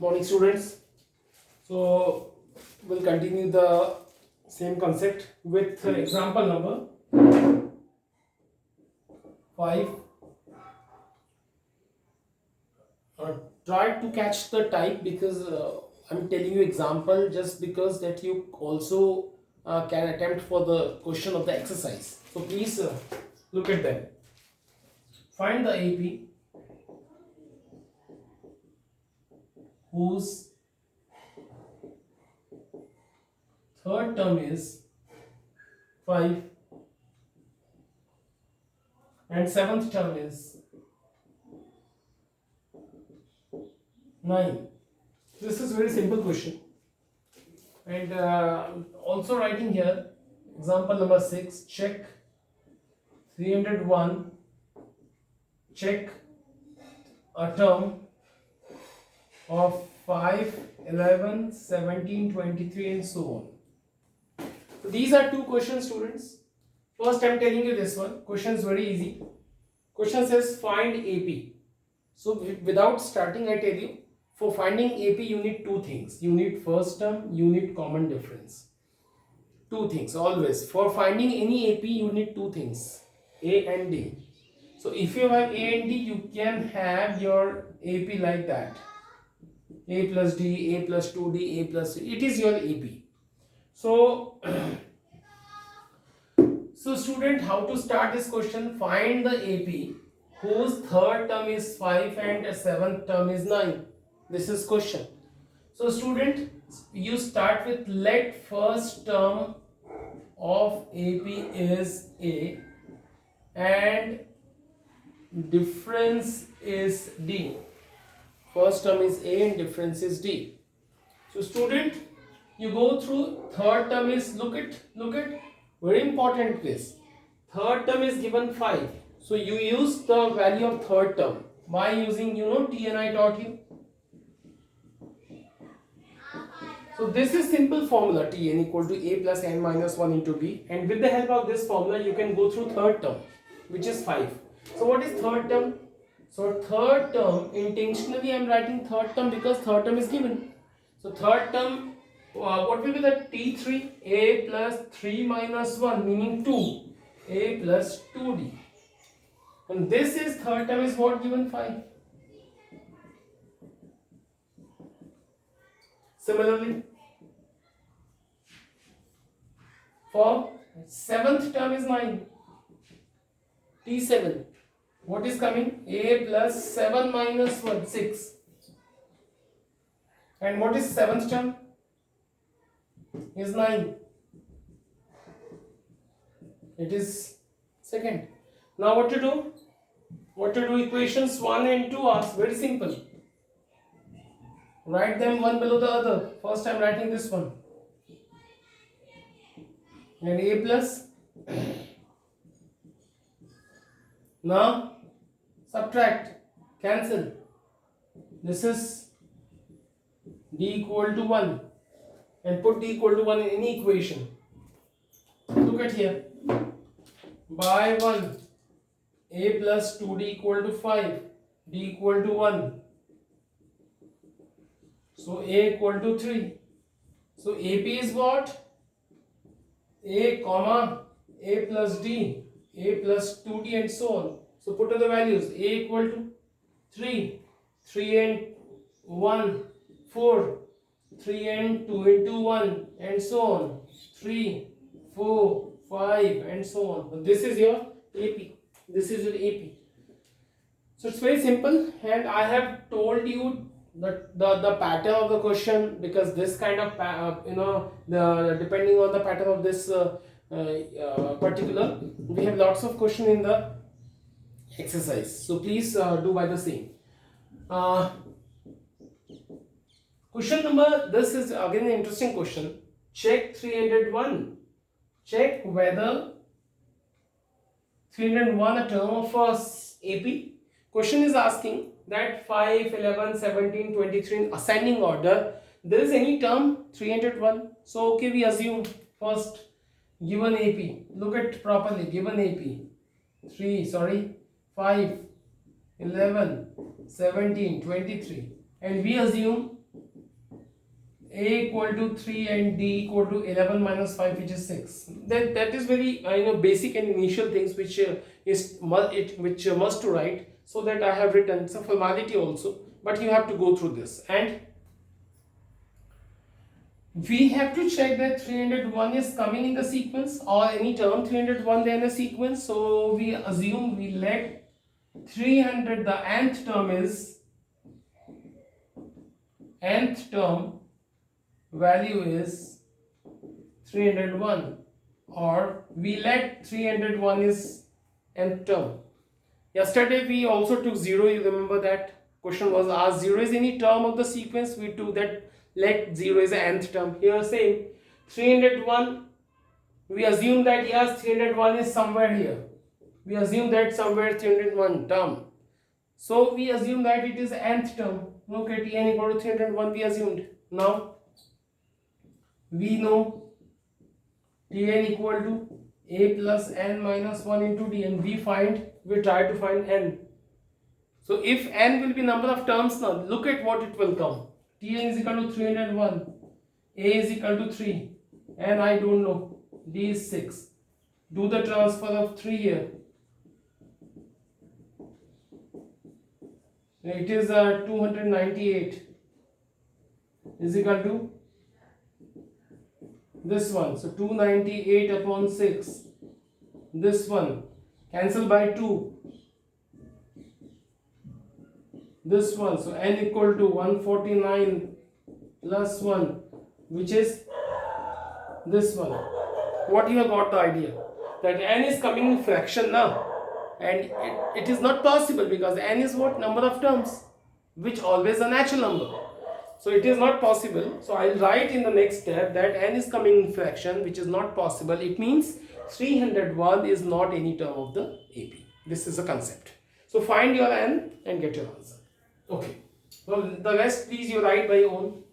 Morning, students. So we'll continue the same concept with example number 5. Try to catch the type because I'm telling you example just because that you also can attempt for the question of the exercise. So please look at them. Find the AP whose third term is 5 and seventh term is 9. This is very simple question. And also writing here example number 6, check 301, check a term of 5, 11, 17, 23 and so on. So these are two questions, students. First I am telling you this one. Question is very easy. Question says find AP. So without starting I tell you, for finding AP you need two things. You need first term, you need common difference. Two things always. For finding any AP you need two things, A and D. So if you have A and D you can have your AP like that. A plus D, A plus 2D, A plus C. It is your AP. So so student, how to start this question? Find the AP whose third term is 5 and seventh term is 9. This is question. So student, you start with let first term of AP is A and difference is D. First term is A and difference is D. So student, you go through third term is, look at very important this. Third term is given 5. So you use the value of third term by using T and I taught you. So this is simple formula, Tn equal to A plus n minus 1 into B, and with the help of this formula you can go through third term which is 5. So what is third term? So third term, intentionally I am writing third term because third term is given. So third term, what will be the T3? A plus 3 minus 1 meaning 2. A plus 2D. And this is third term is what given 5. Similarly, for seventh term is 9. T7. What is coming? A plus 7 minus 1, 6. And what is seventh term? Is 9. It is second. Now what to do? What to do? Equations 1 and 2 are very simple. Write them one below the other. First I am writing this one. And A plus. Now subtract, cancel. This is D equal to 1 and put D equal to 1 in any equation. Look at here. By 1, A plus 2D equal to 5, D equal to 1. So A equal to 3. So AP is what? A comma A plus D, A plus 2D and so on. So put in the values. A equal to 3, 3 and 1, 4, 3 and 2 into 1 and so on. 3, 4, 5 and so on. So this is your AP. This is your AP. So it's very simple, and I have told you the pattern of the question because this kind of depending on the pattern of this particular, we have lots of question in the exercise. So please do by the same. Question number, this is again an interesting question. Check 301. Check whether 301 a term of AP. Question is asking that 5, 11, 17, 23 in ascending order, there is any term 301. So okay, we assume first given AP. Look at properly, given AP. 5, 11, 17, 23. And we assume a equal to 3 and d equal to 11 minus 5, which is 6. That is very basic and initial things which must to write, so that I have written. It's a formality also, but you have to go through this. And we have to check that 301 is coming in the sequence, or any term 301 then a sequence. So we assume, we let 300, the nth term value is 301, or we let 301 is nth term. Yesterday we also took 0. You remember that question was asked, 0 is any term of the sequence. We took that let 0 is the nth term. Here same, 301, we assume that yes, 301 is somewhere here. We assume that somewhere 301 term. So we assume that it is nth term. Look at n equal to 301, we assumed. Now we know Tn equal to a plus n minus 1 into dn. We try to find n. So if n will be number of terms, now look at what it will come. Tn is equal to 301, a is equal to 3, and I don't know, d is 6. Do the transfer of 3 here. It is 298 is equal to this one. So 298 upon 6. This one cancel by 2. This one, so n equal to 149 plus 1, which is this one. What you have got the idea? That n is coming in fraction now, and it is not possible, because n is what? Number of terms, which always a natural number. So it is not possible. So I will write in the next step that n is coming in fraction, which is not possible. It means 301 is not any term of the AP. This is a concept. So find your n and get your answer. Okay. Well, the rest please you write by your own.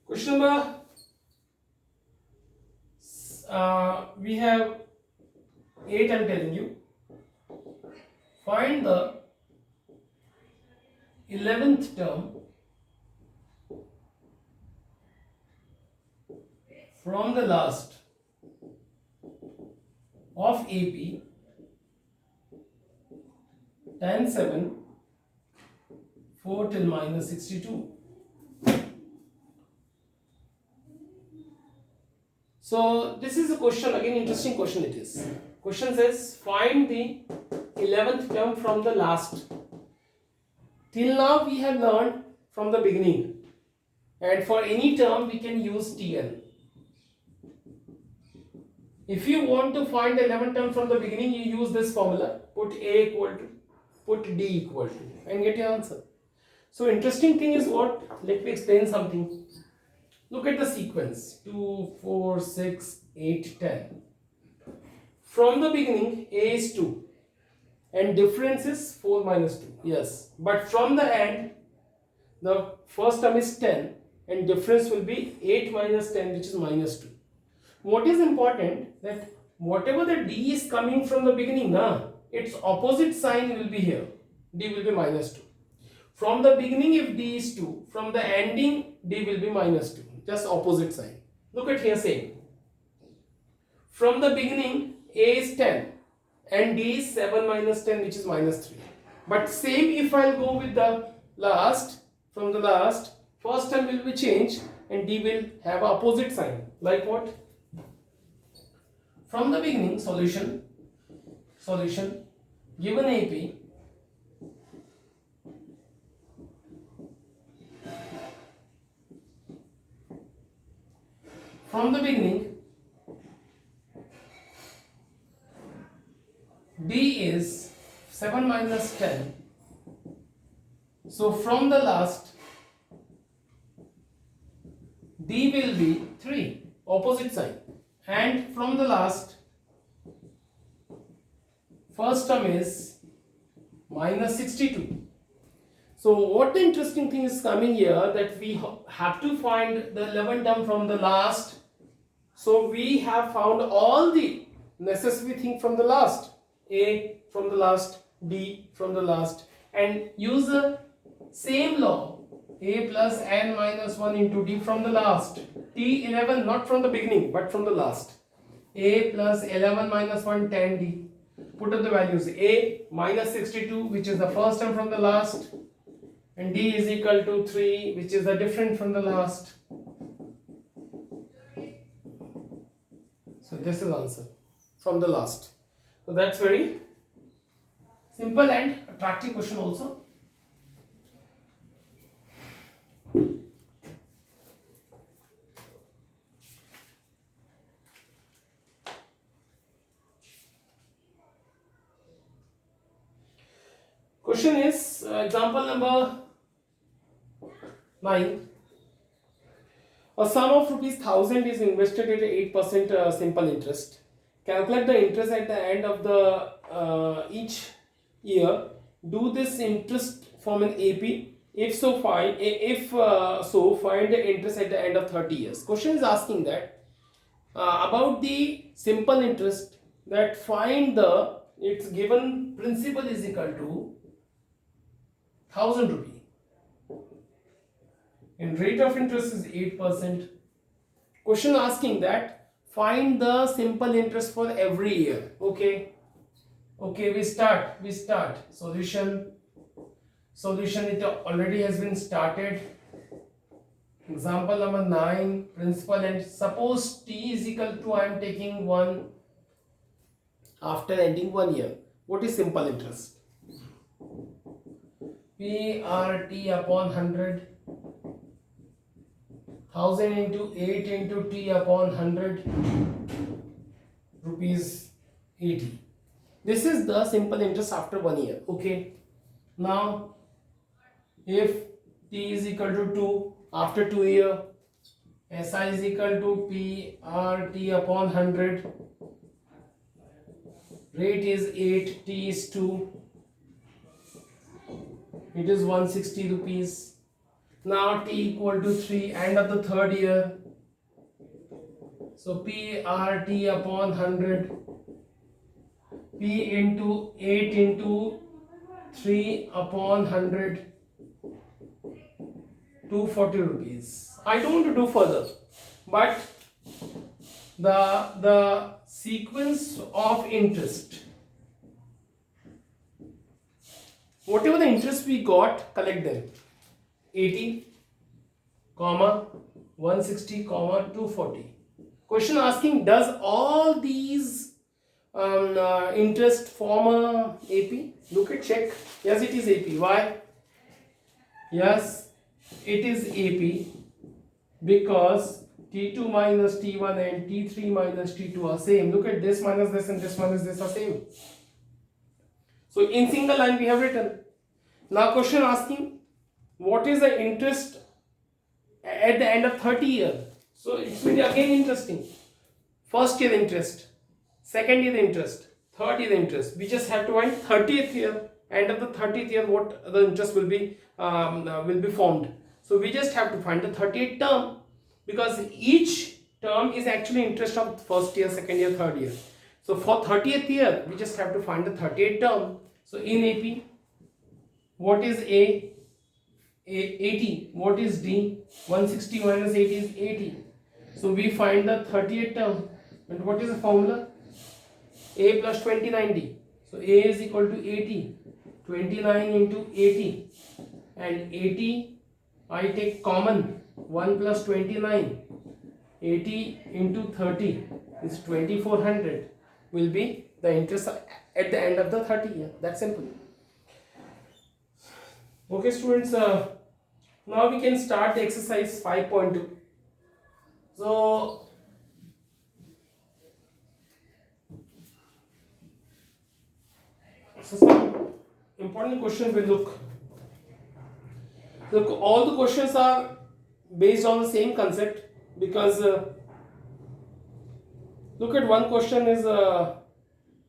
Question number, we have 8, I'm telling you. Find the 11th term from the last of AP 10, 7, 4 till minus 62. So this is a question, again interesting question it is. Question says find the 11th term from the last. Till now we have learned from the beginning, and for any term we can use Tn. If you want to find the 11th term from the beginning, you use this formula, put a equal to, put d equal to, and get your answer. So interesting thing is what? Let me explain something. Look at the sequence, 2, 4, 6, 8, 10. From the beginning, a is 2 and difference is 4 minus 2. Yes, but from the end, the first term is 10 and difference will be 8 minus 10, which is minus 2. What is important, that whatever the d is coming from the beginning, its opposite sign will be here. D will be minus 2. From the beginning, if d is 2, from the ending, d will be minus 2. Just opposite sign. Look at here, same. From the beginning, a is 10 and d is 7 minus 10, which is minus 3. But same if I'll go with the last, from the last, first term will be changed and d will have opposite sign. Like what? From the beginning, solution, given AP, from the beginning, d is 7 minus 10. So from the last, d will be 3, opposite sign. And from the last, first term is minus 62. So what the interesting thing is coming here, that we have to find the 11 term from the last. So we have found all the necessary thing from the last, A from the last, D from the last, and use the same law, A plus n minus 1 into D from the last, T11 not from the beginning but from the last, A plus 11 minus 1 10 D. Put up the values, A minus 62 which is the first term from the last, and D is equal to 3 which is the different from the last. So this is answer from the last. So that's very simple and attractive question also. Question is example number 9. A sum of rupees 1000 is invested at 8% simple interest. Calculate the interest at the end of the each year. Do this interest form an AP? If so, find find the interest at the end of 30 years. Question is asking that about the simple interest, that find the its given principal is equal to 1000 rupee. And rate of interest is 8%. Question asking that find the simple interest for every year. Okay, we start solution. It already has been started. Example number 9, principal, and suppose T is equal to, I am taking 1 after ending 1 year. What is simple interest? PRT upon 100, 1000 into 8 into T upon 100, rupees 80. This is the simple interest after 1 year. Okay. Now, if T is equal to 2 after 2 years, SI is equal to PRT upon 100. Rate is 8, T is 2. It is 160 rupees. Now T equal to 3, end of the third year. So PRT upon 100. P into 8 into 3 upon 100. 240 rupees. I don't want to do further, but the sequence of interest, whatever the interest we got, collect them. 80, 160, 240. Question asking, does all these interest form a AP? Look at, check. Yes, it is AP. Why? Yes, it is AP because T2 minus T1 and T3 minus T2 are same. Look at this minus this and this minus this are same. So in single line we have written. Now question asking, what is the interest at the end of 30 years? So it's will be again interesting. First year interest, second year interest, third year interest. We just have to find 30th year. End of the 30th year, what the interest will be formed. So we just have to find the 38th term, because each term is actually interest of first year, second year, third year. So for 30th year, we just have to find the 38th term. So in AP, what is A? 80. What is D? 160 minus 80 is 80. So we find the 38th term. And what is the formula? A plus 29D. So A is equal to 80. 29 into 80. And 80, I take common. 1 plus 29. 80 into 30 is 2400. Will be the interest at the end of the 30 year. That's simple. Okay, students, now we can start the exercise 5.2. So some important questions will look. Look, all the questions are based on the same concept, because look at one question is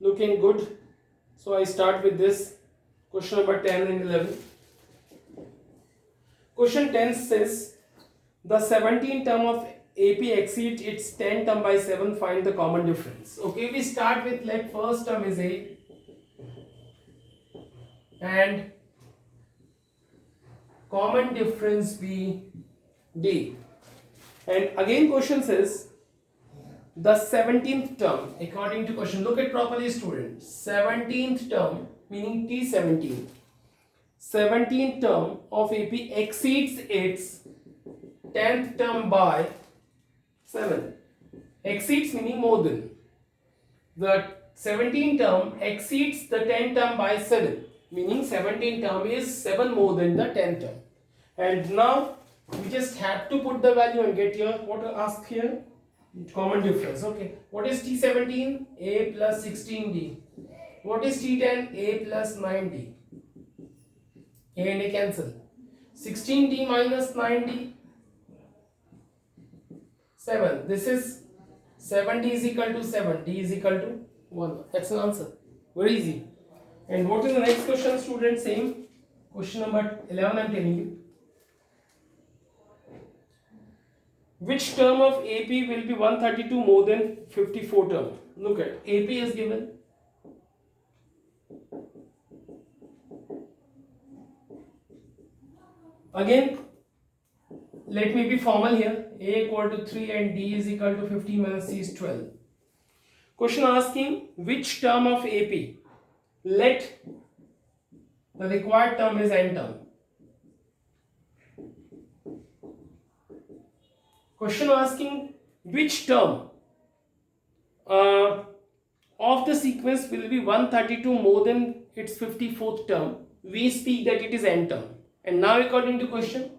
looking good. So I start with this question number 10 and 11. Question 10 says the 17 term of AP exceeds its 10 term by 7. Find the common difference. Okay, we start with like first term is A and common difference be D. And again question says the 17th term according to question. Look at properly student. 17th term meaning T17. 17th term of AP exceeds its 10th term by 7. Exceeds meaning more than. The 17th term exceeds the 10th term by 7. Meaning 17th term is 7 more than the 10th term. And now we just have to put the value and get your what to ask here? Common difference. Okay. What is T17? A plus 16D. What is T10? A plus 9D. A and A cancel. 16D minus 9D. 7. This is 7D is equal to 7. D is equal to 1. That's the answer. Very easy. And what is the next question, student? Same. Question number 11 I am telling you. Which term of AP will be 132 more than 54 term? Look at AP is given. Again, let me be formal here. A equal to 3 and D is equal to 15 minus C is 12. Question asking which term of AP let the required term is n term. Question asking which term of the sequence will be 132 more than its 54th term. We speak that it is n term. And now according to question,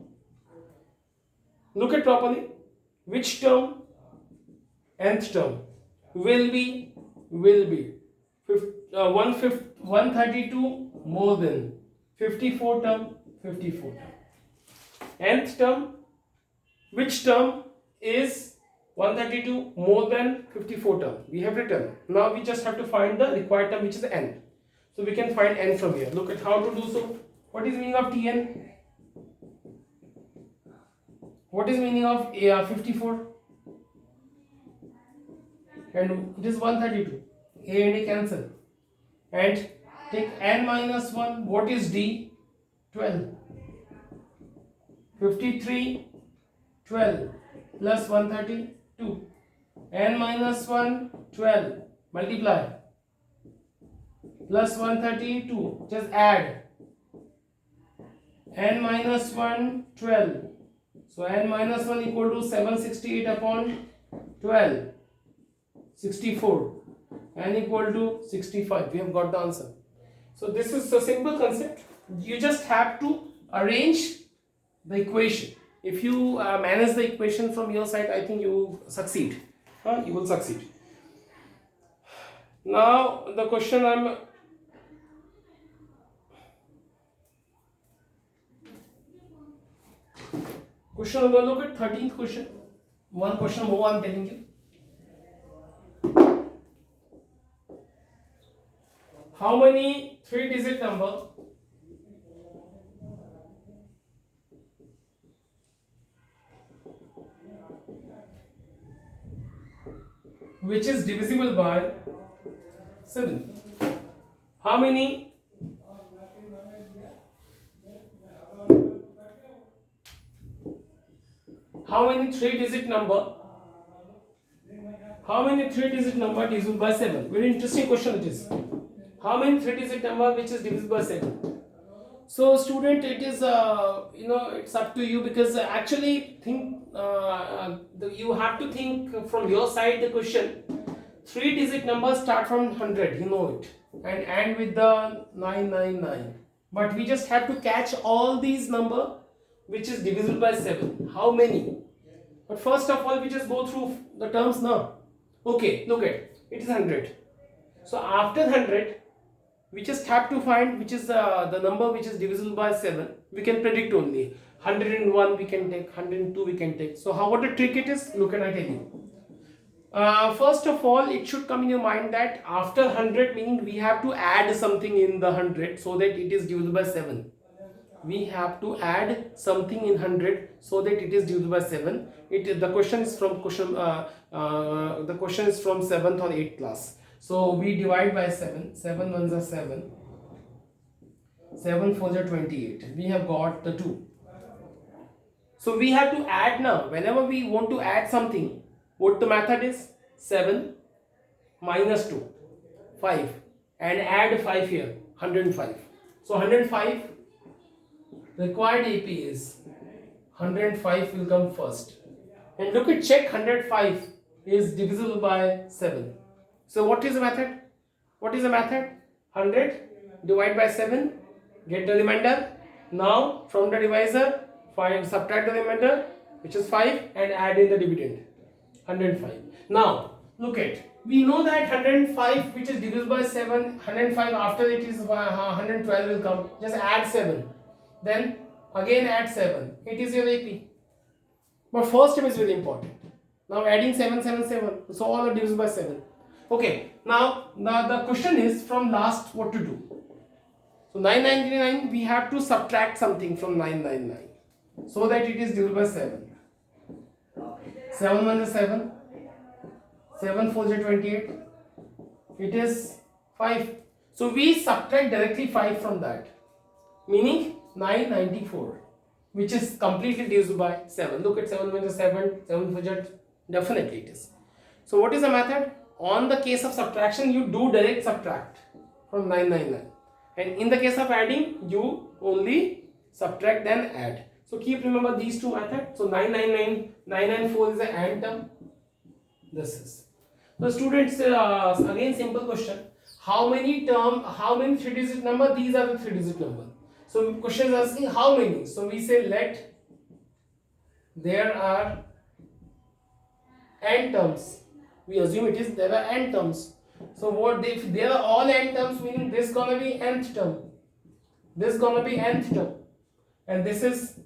look at properly. Which term? Nth term will be 132 more than 54 term. 54 term. Nth term. Which term is 132 more than 54 term? We have written. Now we just have to find the required term which is n. So we can find n from here. Look at how to do so. What is meaning of Tn? What is meaning of 54? And it is 132. A and A cancel. And take n minus 1. What is D? 12. 53, 12 plus 132. N minus 1, 12. Multiply. Plus 132. Just add. N minus 1, 12. So n minus 1 equal to 768 upon 12. 64. N equal to 65. We have got the answer. So this is a simple concept. You just have to arrange the equation. If you manage the equation from your side, I think you will succeed. You will succeed. Now the question Question number, look at 13th question. One question more I am telling you. How many 3-digit number which is divisible by 7? How many 3-digit number? How many 3-digit number divisible by 7? Very interesting question it is. How many 3-digit number which is divisible by 7? So student, it is it's up to you, because actually think you have to think from your side the question. 3-digit numbers start from 100, you know it, and end with the 999. But we just have to catch all these number which is divisible by 7. How many? But first of all, we just go through the terms now. Okay, look at it is 100. So after 100, we just have to find which is the number which is divisible by 7. We can predict only 101 we can take, 102 we can take. So what the trick it is? Look at I tell you. First of all, it should come in your mind that after 100, meaning we have to add something in the 100 so that it is divisible by 7. we have to add something in 100 so that it is divisible by 7. The question is from the question is from 7th or 8th class. So we divide by 7. 7 ones are 7. 7 4s are 28. We have got the 2. So we have to add now. Whenever we want to add something, what the method is? 7 minus 2, 5, and add 5 here, 105. So 105, required AP is 105 will come first. And look at, check 105 is divisible by 7. So what is the method? What is the method? 100 divide by 7, get the remainder. Now from the divisor, subtract the remainder, which is 5, and add in the dividend, 105. Now look at, we know that 105 which is divisible by 7, 105 after it is 112 will come. Just add 7, then again add 7. It is your AP. But first step is very important. Now adding 7, 7, 7. So all are divisible by 7. Okay. Now the question is from last what to do. So 999 we have to subtract something from 999 so that it is divisible by 7. 7 1 is 7. 7 4 is 28. It is 5. So we subtract directly 5 from that, meaning 994, which is completely divisible by 7. Look at 7 1 is 7. 7 4 is, definitely it is. So what is the method? On the case of subtraction, you do direct subtract from 999, and in the case of adding, you only subtract then add. So keep remember these two methods. So 999, 994 is the AND term. This is. So students, again simple question. How many 3-digit number? These are the 3-digit number. So question is asking how many. So we say let there are n terms. We assume it is there are n terms. So what if there are all n terms, meaning this gonna be nth term, this gonna be nth term, and this is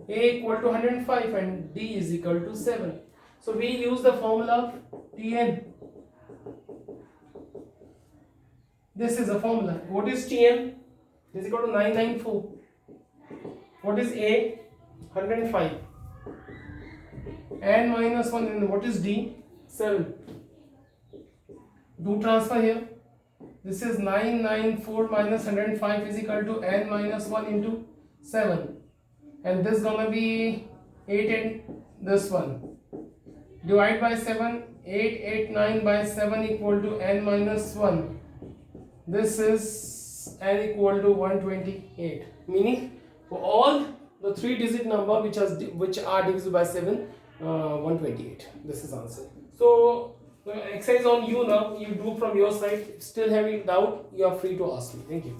a equal to 105 and d is equal to 7. So we use the formula of Tn. This is a formula. What is Tn? This is equal to 994. What is A? 105. N minus 1, and what is D? 7. Do transfer here. This is 994 minus 105 is equal to N minus 1 into 7. And this gonna be 8 and this one. Divide by 7, 889 by 7 equal to N minus 1. This is N equal to 128. Meaning for all the 3-digit number which are divisible by 7, 128. This is answer. So the exercise on you now. You do from your side. Still having doubt, you are free to ask me. Thank you.